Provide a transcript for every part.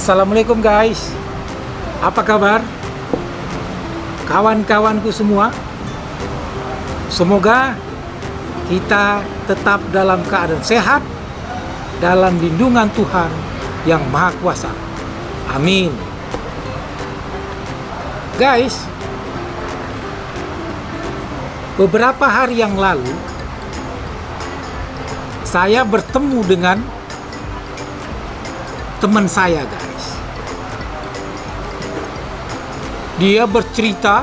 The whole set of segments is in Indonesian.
Assalamualaikum guys. Apa kabar? Kawan-kawanku semua. Semoga kita tetap dalam keadaan sehat, dalam lindungan Tuhan yang Maha Kuasa. Amin. Guys, beberapa hari yang lalu saya bertemu dengan teman saya, guys. Dia bercerita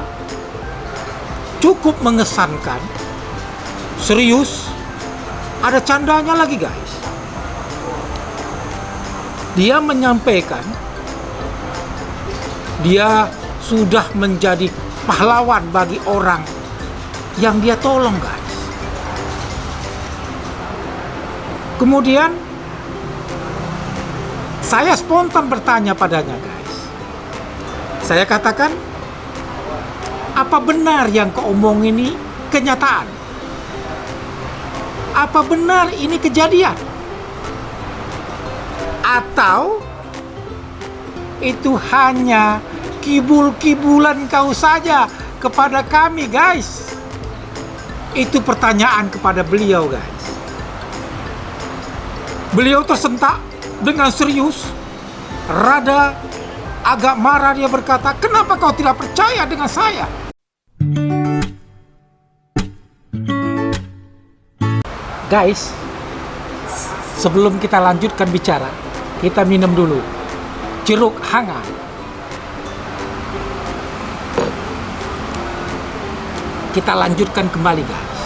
cukup mengesankan, serius, ada candanya lagi, guys. Dia menyampaikan dia sudah menjadi pahlawan bagi orang yang dia tolong, guys. Kemudian saya spontan bertanya padanya, guys. Saya katakan, apa benar yang kau omong ini kenyataan? Apa benar ini kejadian? Atau itu hanya kibul-kibulan kau saja kepada kami, guys? Itu pertanyaan kepada beliau, guys. Beliau tersentak dengan serius, rada agak marah. Dia berkata, kenapa kau tidak percaya dengan saya? Guys, sebelum kita lanjutkan bicara, kita minum dulu jeruk hangat. Kita lanjutkan kembali, guys.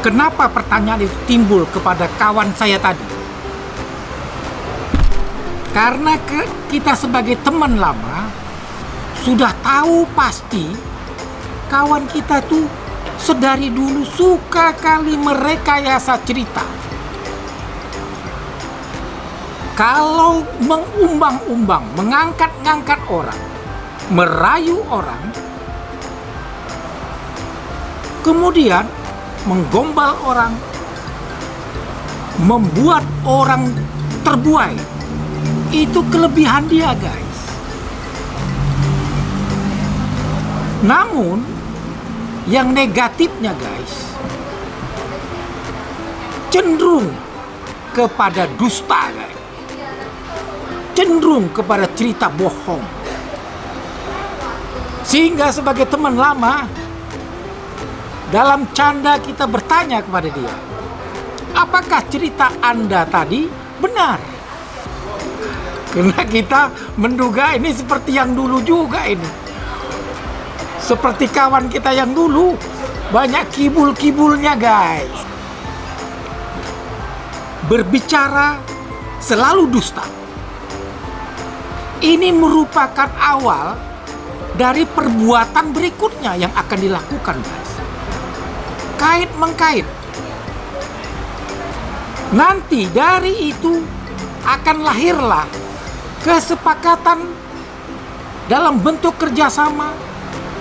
Kenapa pertanyaan itu timbul kepada kawan saya tadi? Karena kita sebagai teman lama sudah tahu pasti kawan kita tuh sedari dulu suka kali merekayasa cerita. Kalau mengumbang-umbang, mengangkat-ngangkat orang, merayu orang, kemudian menggombal orang, membuat orang terbuai. Itu kelebihan dia, guys. Namun yang negatifnya, guys, cenderung kepada dusta, guys. Cenderung kepada cerita bohong. Sehingga sebagai teman lama, dalam canda kita bertanya kepada dia, apakah cerita Anda tadi benar? Karena kita menduga ini seperti yang dulu juga ini. Seperti kawan kita yang dulu, banyak kibul-kibulnya, guys. Berbicara selalu dusta. Ini merupakan awal dari perbuatan berikutnya yang akan dilakukan, guys. Kait-mengkait. Nanti dari itu akan lahirlah kesepakatan dalam bentuk kerjasama,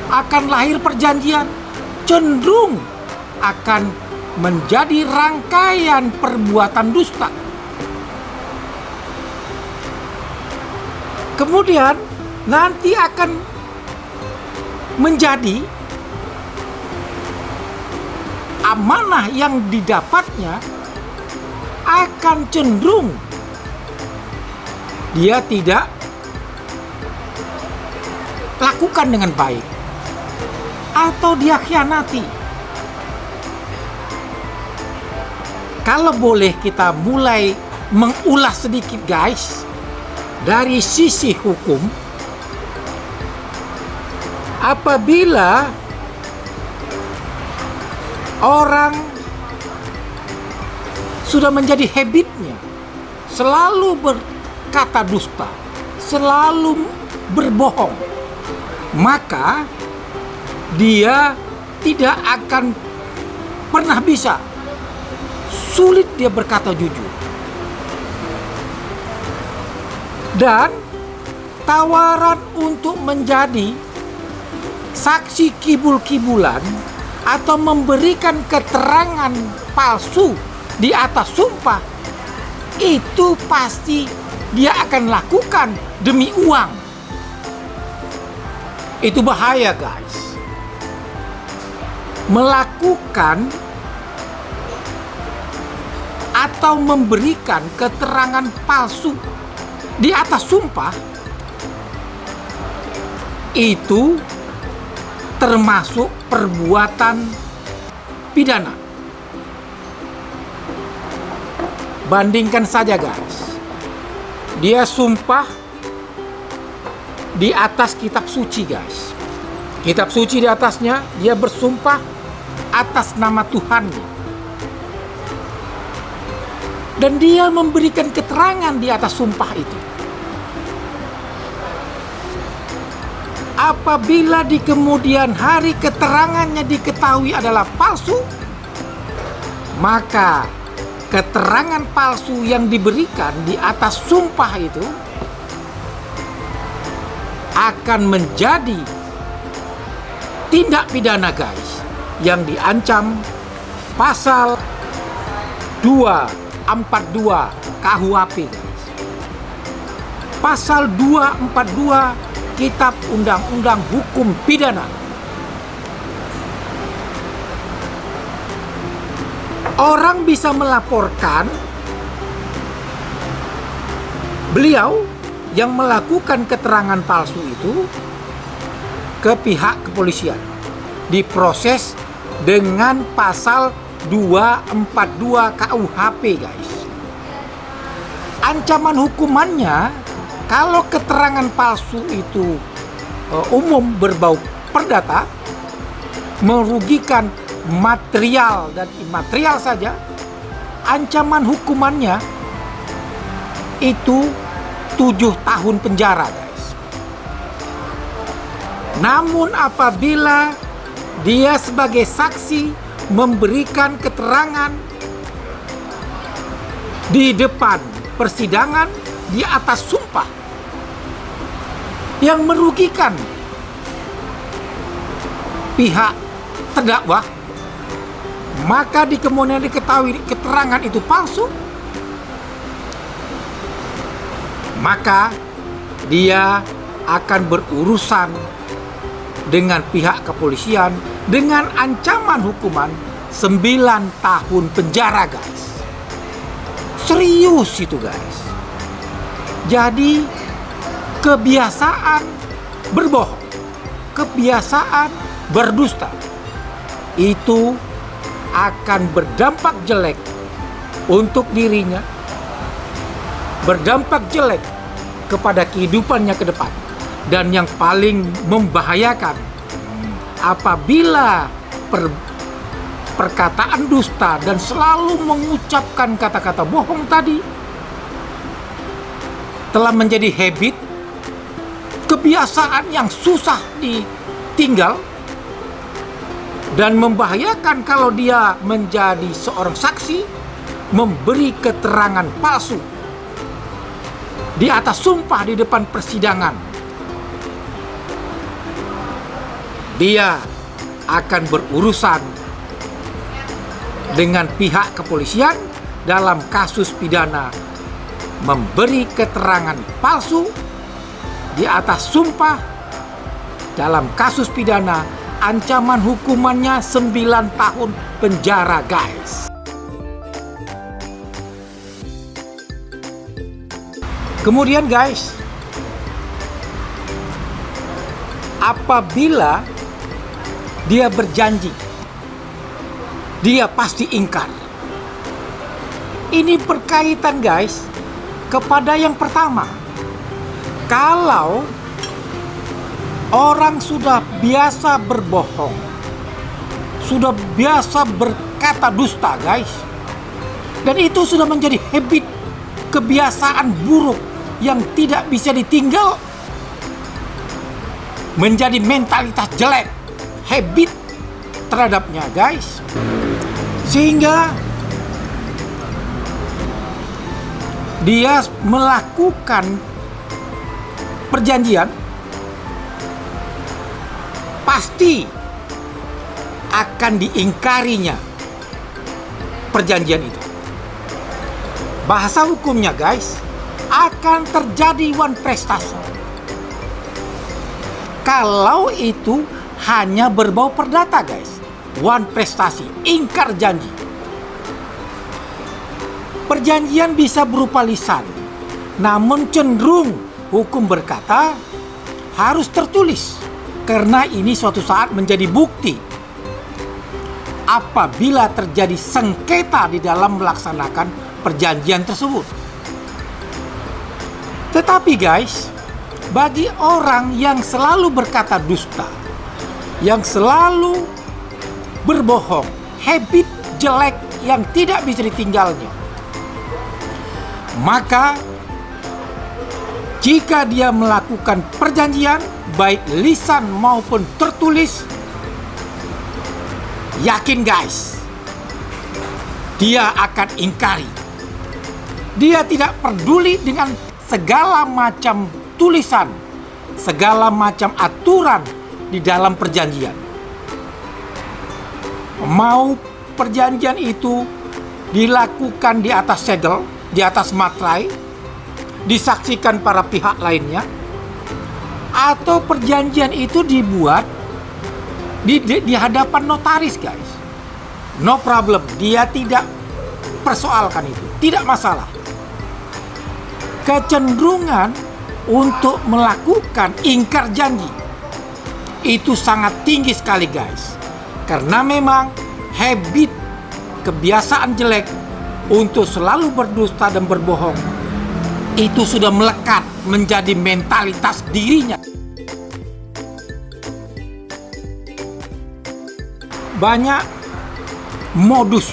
akan lahir perjanjian, cenderung akan menjadi rangkaian perbuatan dusta. Kemudian nanti akan menjadi amanah yang didapatnya akan cenderung dia tidak lakukan dengan baik atau dia khianati. Kalau boleh kita mulai mengulas sedikit, guys, dari sisi hukum. Apabila orang sudah menjadi habitnya selalu berkata dusta, selalu berbohong, maka dia tidak akan pernah bisa, sulit dia berkata jujur. Dan tawaran untuk menjadi saksi kibul-kibulan atau memberikan keterangan palsu di atas sumpah, itu pasti dia akan lakukan demi uang. Itu bahaya, guys. Melakukan atau memberikan keterangan palsu di atas sumpah itu termasuk perbuatan pidana. Bandingkan saja, guys. Dia sumpah di atas kitab suci, guys. Kitab suci di atasnya, dia bersumpah atas nama Tuhannya. Dan dia memberikan keterangan di atas sumpah itu. Apabila di kemudian hari keterangannya diketahui adalah palsu, maka keterangan palsu yang diberikan di atas sumpah itu akan menjadi tindak pidana, guys, yang diancam pasal 242 KUHP, guys. Pasal 242 Kitab Undang-Undang Hukum Pidana. Orang bisa melaporkan beliau yang melakukan keterangan palsu itu ke pihak kepolisian, diproses dengan pasal 242 KUHP, guys. Ancaman hukumannya kalau keterangan palsu itu umum berbau perdata, merugikan material dan imaterial saja, ancaman hukumannya itu 7 tahun penjara, guys. Namun apabila dia sebagai saksi memberikan keterangan di depan persidangan di atas sumpah yang merugikan pihak terdakwa, maka di kemudian diketahui keterangan itu palsu, maka dia akan berurusan dengan pihak kepolisian dengan ancaman hukuman 9 tahun penjara, guys. Serius itu, guys. Jadi kebiasaan berbohong, kebiasaan berdusta itu akan berdampak jelek untuk dirinya, berdampak jelek kepada kehidupannya ke depan. Dan yang paling membahayakan, apabila perkataan dusta dan selalu mengucapkan kata-kata bohong tadi telah menjadi habit, kebiasaan yang susah ditinggal, dan membahayakan kalau dia menjadi seorang saksi memberi keterangan palsu di atas sumpah di depan persidangan. Dia akan berurusan dengan pihak kepolisian dalam kasus pidana memberi keterangan palsu di atas sumpah. Dalam kasus pidana ancaman hukumannya 9 tahun penjara, guys. Kemudian, guys, apabila dia berjanji, dia pasti ingkar. Ini berkaitan, guys, kepada yang pertama. Kalau orang sudah biasa berbohong, sudah biasa berkata dusta, guys, dan itu sudah menjadi habit, kebiasaan buruk yang tidak bisa ditinggal, menjadi mentalitas jelek, habit terhadapnya, guys. Sehingga dia melakukan perjanjian, pasti akan diingkarinya perjanjian itu. Bahasa hukumnya, guys, akan terjadi Wan prestasi. Kalau itu hanya berbau perdata guys, Wan prestasi, ingkar janji. Perjanjian bisa berupa lisan, namun cenderung hukum berkata harus tertulis, karena ini suatu saat menjadi bukti apabila terjadi sengketa di dalam melaksanakan perjanjian tersebut. Tetapi guys, bagi orang yang selalu berkata dusta, yang selalu berbohong, habit jelek yang tidak bisa ditinggalnya, maka jika dia melakukan perjanjian, baik lisan maupun tertulis, yakin guys, dia akan ingkari. Dia tidak peduli dengan segala macam tulisan, segala macam aturan di dalam perjanjian. Mau perjanjian itu dilakukan di atas segel, di atas materai, disaksikan para pihak lainnya, atau perjanjian itu dibuat di hadapan notaris guys, no problem, dia tidak persoalkan itu, tidak masalah. Kecenderungan untuk melakukan ingkar janji itu sangat tinggi sekali guys, karena memang habit, kebiasaan jelek untuk selalu berdusta dan berbohong itu sudah melekat menjadi mentalitas dirinya. Banyak modus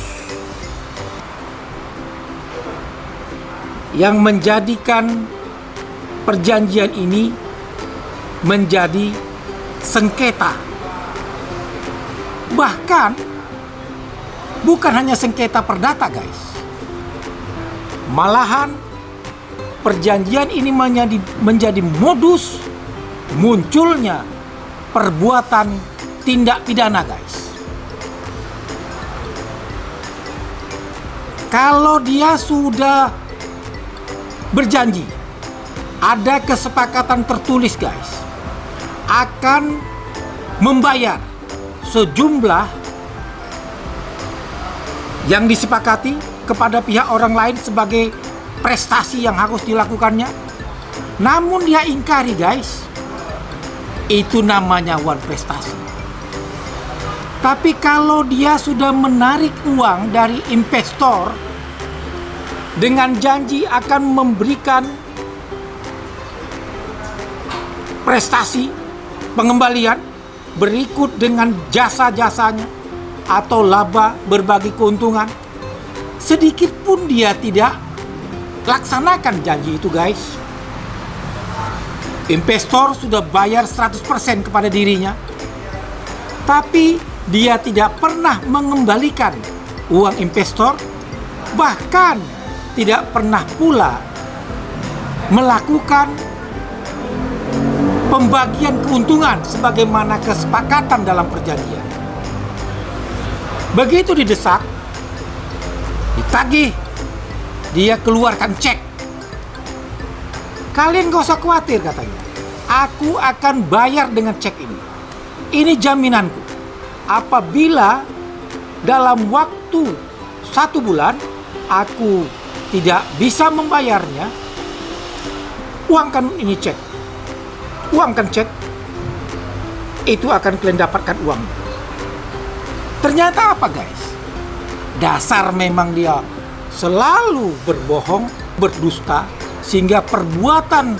yang menjadikan perjanjian ini menjadi sengketa. Bahkan bukan hanya sengketa perdata guys, malahan perjanjian ini menjadi modus munculnya perbuatan tindak pidana guys. Kalau dia sudah berjanji, ada kesepakatan tertulis guys, akan membayar sejumlah yang disepakati kepada pihak orang lain sebagai prestasi yang harus dilakukannya, namun dia ingkari guys, itu namanya Wan prestasi. Tapi kalau dia sudah menarik uang dari investor dengan janji akan memberikan prestasi pengembalian berikut dengan jasa-jasanya atau laba berbagi keuntungan, sedikit pun dia tidak laksanakan janji itu guys. Investor sudah bayar 100% kepada dirinya, tapi dia tidak pernah mengembalikan uang investor, bahkan tidak pernah pula melakukan pembagian keuntungan sebagaimana kesepakatan dalam perjanjian. Begitu didesak, ditagih, dia keluarkan cek. Kalian gak usah khawatir katanya, aku akan bayar dengan cek ini. Ini jaminanku. Apabila dalam waktu 1 bulan aku tidak bisa membayarnya, uangkan ini cek. Uangkan cek, itu akan kalian dapatkan uang. Ternyata apa guys? Dasar memang dia selalu berbohong, berdusta, sehingga perbuatan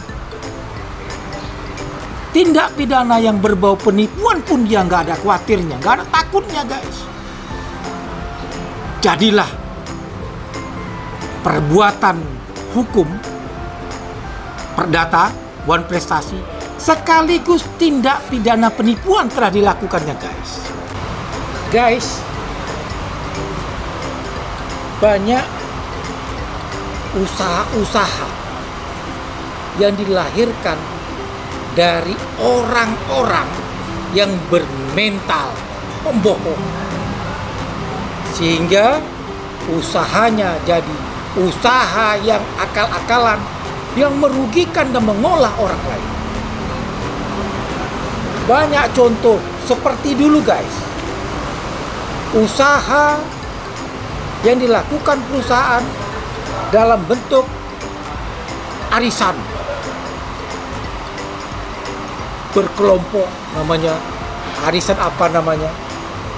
tindak pidana yang berbau penipuan pun dia nggak ada khawatirnya, nggak ada takutnya guys. Jadilah perbuatan hukum perdata Wan prestasi sekaligus tindak pidana penipuan telah dilakukannya guys. Guys, banyak usaha-usaha yang dilahirkan dari orang-orang yang bermental pembohong, sehingga usahanya jadi usaha yang akal-akalan, yang merugikan dan mengolah orang lain. Banyak contoh seperti dulu guys, usaha yang dilakukan perusahaan dalam bentuk arisan berkelompok, namanya arisan apa namanya,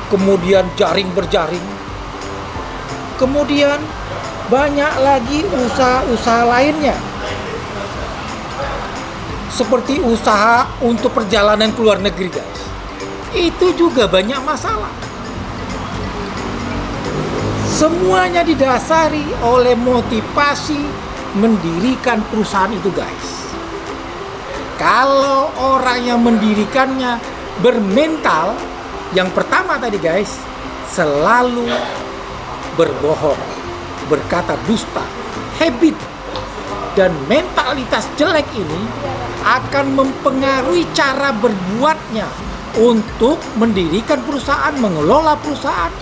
kemudian jaring berjaring, kemudian banyak lagi usaha-usaha lainnya seperti usaha untuk perjalanan ke luar negeri guys. Itu juga banyak masalah. Semuanya didasari oleh motivasi mendirikan perusahaan itu guys. Kalau orang yang mendirikannya bermental, yang pertama tadi guys, selalu berbohong, berkata dusta, habit dan mentalitas jelek ini akan mempengaruhi cara berbuatnya untuk mendirikan perusahaan, mengelola perusahaan,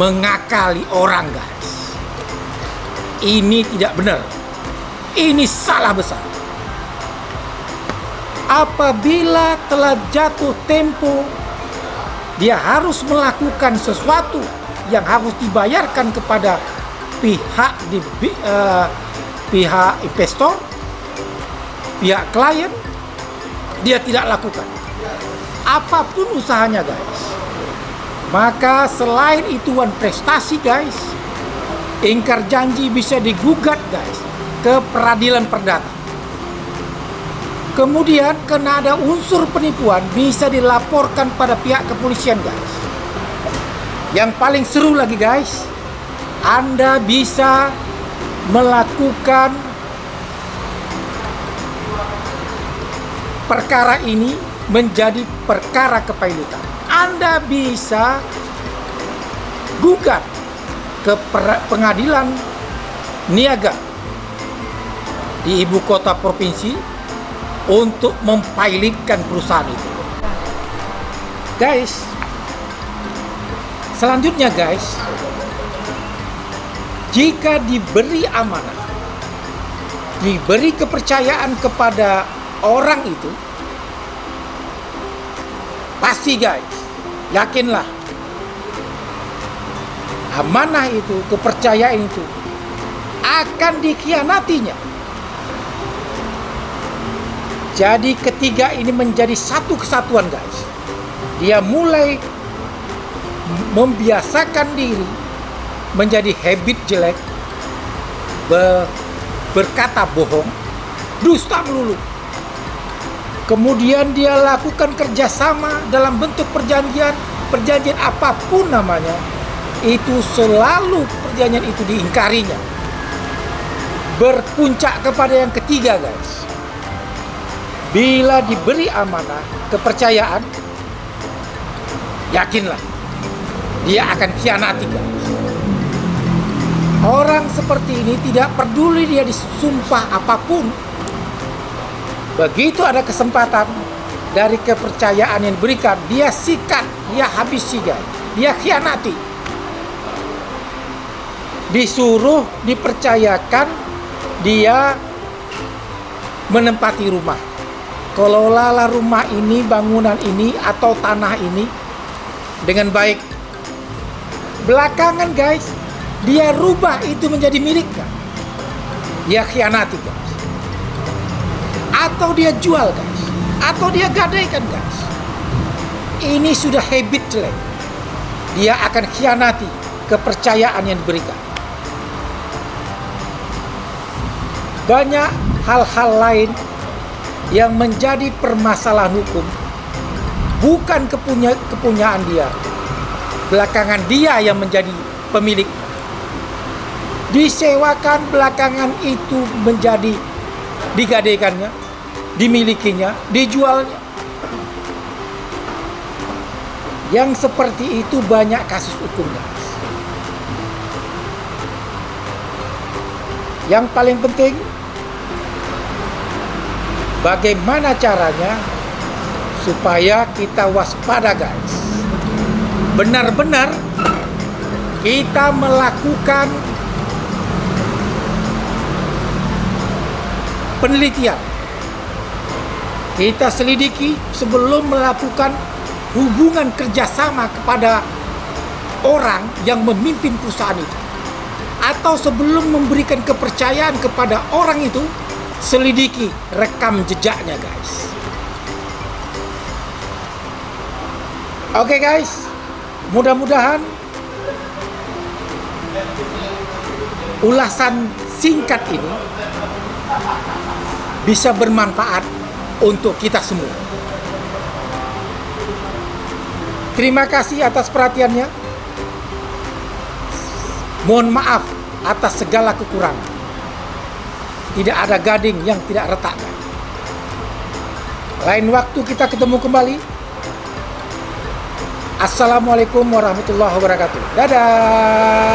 mengakali orang guys. Ini tidak benar. Ini salah besar. Apabila telah jatuh tempo, dia harus melakukan sesuatu yang harus dibayarkan kepada pihak investor, pihak klien, dia tidak lakukan. Apapun usahanya guys. Maka selain ituan prestasi guys, ingkar janji bisa digugat guys ke peradilan perdata. Kemudian karena ada unsur penipuan bisa dilaporkan pada pihak kepolisian guys. Yang paling seru lagi guys, Anda bisa melakukan perkara ini menjadi perkara kepailutan. Anda bisa gugat ke pengadilan niaga di ibu kota provinsi untuk mempilotkan perusahaan itu. Guys, selanjutnya guys, jika diberi amanah, diberi kepercayaan kepada orang itu, pasti guys, yakinlah, amanah itu, kepercayaan itu akan dikhianatinya. Jadi ketiga ini menjadi satu kesatuan guys. Dia mulai membiasakan diri menjadi habit jelek, berkata bohong, dusta melulu. Kemudian dia lakukan kerjasama dalam bentuk perjanjian apapun namanya. Itu selalu perjanjian itu diingkarinya. Berpuncak kepada yang ketiga guys. Bila diberi amanah, kepercayaan, yakinlah dia akan khianati guys. Orang seperti ini tidak peduli dia disumpah apapun. Begitu ada kesempatan dari kepercayaan yang diberikan, dia sikat, dia habisi guys. Dia khianati. Disuruh, dipercayakan, dia menempati rumah. Kelolalah rumah ini, bangunan ini, atau tanah ini dengan baik. Belakangan guys, dia rubah itu menjadi miliknya. Dia khianati guys. Atau dia jual guys. Atau dia gadaikan guys. Ini sudah habit jelek. Dia akan khianati kepercayaan yang diberikan. Banyak hal-hal lain yang menjadi permasalahan hukum, bukan kepunyaan dia. Belakangan dia yang menjadi pemilik. Disewakan belakangan itu menjadi digadaikannya, dimilikinya, dijualnya. Yang seperti itu banyak kasus hukum guys. Yang paling penting, bagaimana caranya supaya kita waspada guys. Benar-benar kita melakukan penelitian. Kita selidiki sebelum melakukan hubungan kerjasama kepada orang yang memimpin perusahaan itu. Atau sebelum memberikan kepercayaan kepada orang itu, selidiki rekam jejaknya, guys. Oke, guys, mudah-mudahan ulasan singkat ini bisa bermanfaat untuk kita semua. Terima kasih atas perhatiannya. Mohon maaf atas segala kekurangan. Tidak ada gading yang tidak retak. Lain waktu kita ketemu kembali. Assalamualaikum warahmatullahi wabarakatuh. Dadah.